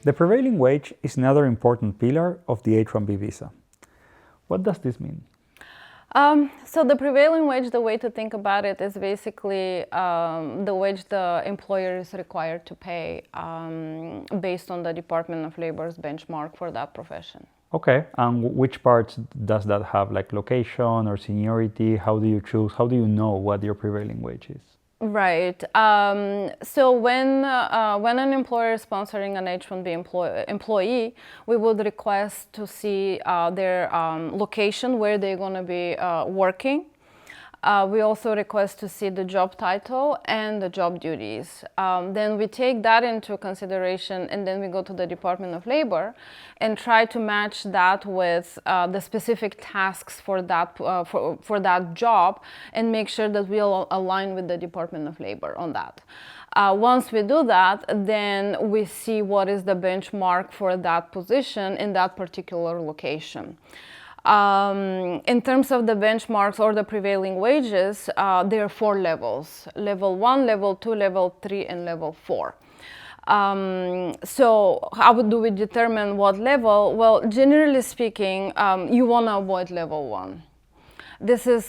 The prevailing wage is another important pillar of the H-1B visa. What does this mean? So the prevailing wage, the way to think about it is basically the wage the employer is required to pay based on the Department of Labor's benchmark for that profession. Okay, and which parts does that have, like location or seniority? How do you choose? How do you know what your prevailing wage is? Right. So when an employer is sponsoring an H-1B employee, we would request to see their location where they're going to be working. We also request to see the job title and the job duties. Then we take that into consideration, and then we go to the Department of Labor and try to match that with the specific tasks for that that job, and make sure that we all align with the Department of Labor on that. Once we do that, then we see what is the benchmark for that position in that particular location. In terms of the benchmarks or the prevailing wages, there are 4 levels: level 1, level 2, level 3, and level 4. So how do we determine what level? Well, generally speaking, you want to avoid level 1. This is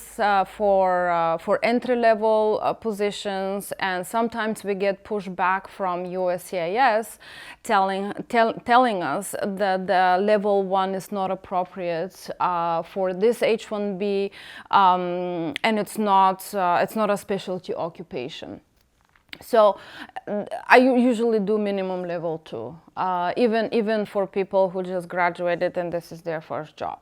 for entry-level positions, and sometimes we get pushback from USCIS telling us that the level 1 is not appropriate for this H-1B, and it's not a specialty occupation. So I usually do minimum level 2, even for people who just graduated and this is their first job.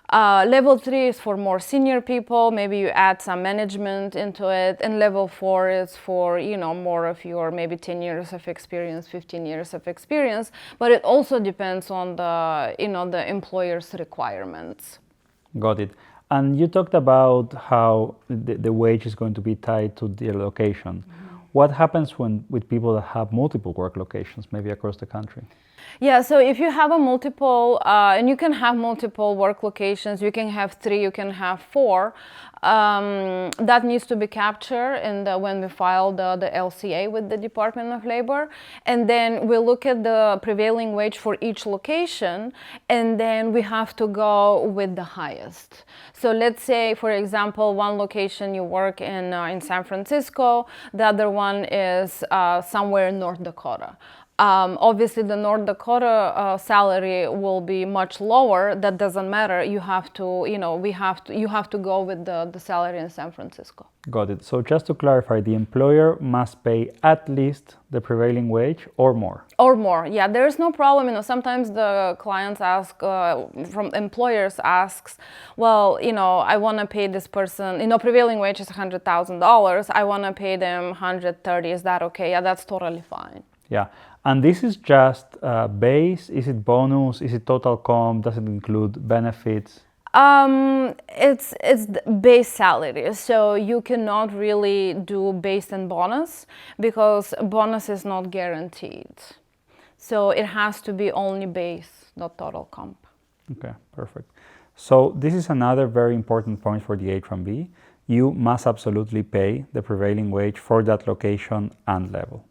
Level 3 is for more senior people, maybe you add some management into it, and level 4 is for, more of your maybe 10 years of experience, 15 years of experience, but it also depends on the employer's requirements. Got it. And you talked about how the wage is going to be tied to their location. Mm-hmm. What happens with people that have multiple work locations, maybe across the country? Yeah, so if you have and you can have multiple work locations, you can have 3, you can have 4, that needs to be captured when we file the LCA with the Department of Labor. And then we look at the prevailing wage for each location, and then we have to go with the highest. So let's say, for example, one location you work in San Francisco, the other one is somewhere in North Dakota. Obviously, the North Dakota salary will be much lower. That doesn't matter. You have to, you have to go with the salary in San Francisco. Got it. So just to clarify, the employer must pay at least the prevailing wage or more. Or more, yeah. There is no problem. Sometimes the clients from employers asks, well, I want to pay this person. Prevailing wage is $100,000. I want to pay them $130,000. Is that okay? Yeah, that's totally fine. Yeah. And this is just base? Is it bonus? Is it total comp? Does it include benefits? It's the base salary. So you cannot really do base and bonus because bonus is not guaranteed. So it has to be only base, not total comp. Okay, perfect. So this is another very important point for the H-1B. You must absolutely pay the prevailing wage for that location and level.